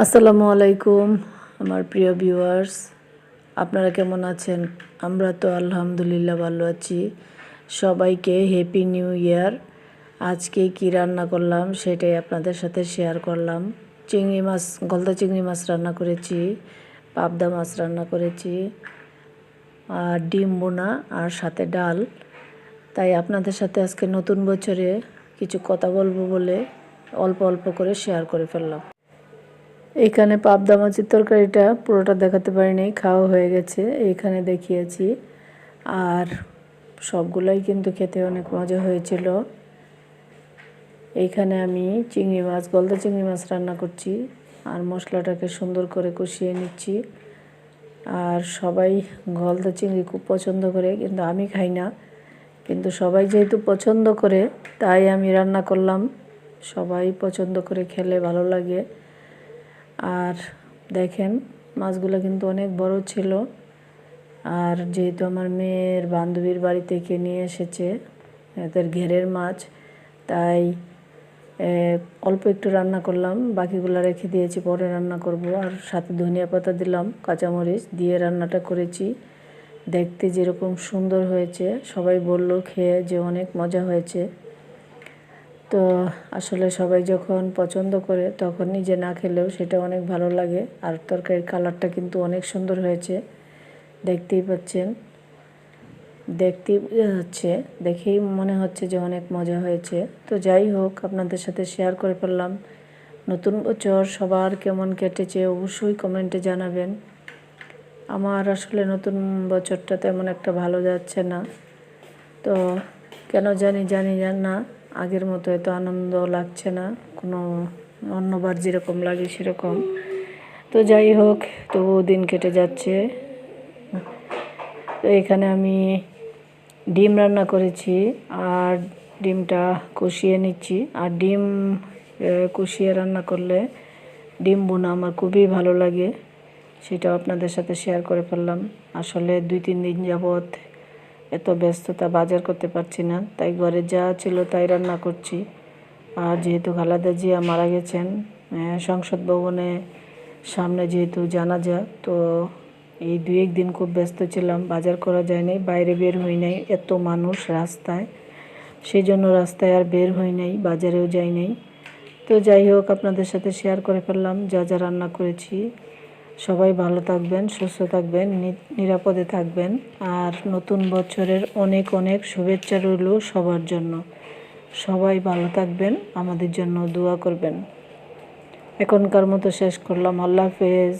আসসালামু আলাইকুম আমার প্রিয় ভিউয়ার্স, আপনারা কেমন আছেন? আমরা তো আলহামদুলিল্লাহ ভালো আছি। সবাইকে হ্যাপি নিউ ইয়ার। আজকে কি রান্না করলাম সেটাই আপনাদের সাথে শেয়ার করলাম। চিংড়ি মাছ, গলদা চিংড়ি মাছ রান্না করেছি, পাবদা মাছ রান্না করেছি, আর ডিম বোনা আর সাথে ডাল। তাই আপনাদের সাথে আজকে নতুন বছরে কিছু কথা বলবো বলে অল্প অল্প করে শেয়ার করে ফেললাম। এইখানে পাবদা মাছের তরকারিটা পুরোটা দেখাতে পারিনি, খাওয়া হয়ে গেছে, এইখানে দেখিয়েছি। আর সবগুলাই কিন্তু খেতে অনেক মজা হয়েছিল। এইখানে আমি চিংড়ি মাছ, গলদা চিংড়ি মাছ রান্না করছি আর মশলাটাকে সুন্দর করে কষিয়ে নিচ্ছি। আর সবাই গলদা চিংড়ি খুব পছন্দ করে, কিন্তু আমি খাই না। কিন্তু সবাই যেহেতু পছন্দ করে তাই আমি রান্না করলাম। সবাই পছন্দ করে খেলে ভালো লাগে। আর দেখেন মাছগুলো কিন্তু অনেক বড় ছিল। আর যেহেতু আমার মেয়ের বান্ধবীর বাড়ি থেকে নিয়ে এসেছে এদের ঘেরের মাছ, তাই অল্প একটু রান্না করলাম, বাকিগুলো রেখে দিয়েছি, পরে রান্না করব। আর সাথে ধনিয়া পাতা দিলাম, কাঁচামরিচ দিয়ে রান্নাটা করেছি। দেখতে যেরকম সুন্দর হয়েছে, সবাই বলল খেয়ে যে অনেক মজা হয়েছে। তো আসলে সবাই যখন পছন্দ করে তখন নিজে না খেলেও সেটা অনেক ভালো লাগে। আর তরকারির কালারটা কিন্তু অনেক সুন্দর হয়েছে, দেখতেই পাচ্ছেন। দেখতেই বোঝা যাচ্ছে, দেখেই মনে হচ্ছে যে অনেক মজা হয়েছে। তো যাই হোক, আপনাদের সাথে শেয়ার করে ফেললাম। নতুন বছর সবার কেমন কেটেছে অবশ্যই কমেন্টে জানাবেন। আমার আসলে নতুন বছরটা তেমন একটা ভালো যাচ্ছে না। তো কেন জানি না, আগের মতো এত আনন্দ লাগছে না, কোনো অন্যবার যেরকম লাগে সেরকম। তো যাই হোক, তবুও দিন কেটে যাচ্ছে। তো এখানে আমি ডিম রান্না করেছি আর ডিমটা কষিয়ে নিচ্ছি। আর ডিম কষিয়ে রান্না করলে ডিম বোনা আমার খুবই ভালো লাগে, সেটাও আপনাদের সাথে শেয়ার করে ফেললাম। আসলে 2-3 দিন যাবৎ এত ব্যস্ততা, বাজার করতে পারছি না, তাই ঘরে যা ছিল তাই রান্না করছি। আর যেহেতু খালেদা জিয়া মারা গেছেন, সংসদ ভবনে সামনে যেহেতু জানাজা, তো এই 2-1 দিন খুব ব্যস্ত ছিলাম, বাজার করা যায় নাই, বাইরে বের হই নাই, এত মানুষ রাস্তায়, সেই জন্য রাস্তায় আর বের হই নাই, বাজারেও যাই নাই। তো যাই হোক, আপনাদের সাথে শেয়ার করে ফেললাম যা যা রান্না করেছি। সবাই ভালো থাকবেন, সুস্থ থাকবেন, নিরাপদে থাকবেন। আর নতুন বছরের অনেক অনেক শুভেচ্ছা রইল সবার জন্য। সবাই ভালো থাকবেন, আমাদের জন্য দোয়া করবেন। এখনকার মতো শেষ করলাম। আল্লাহ হাফেজ।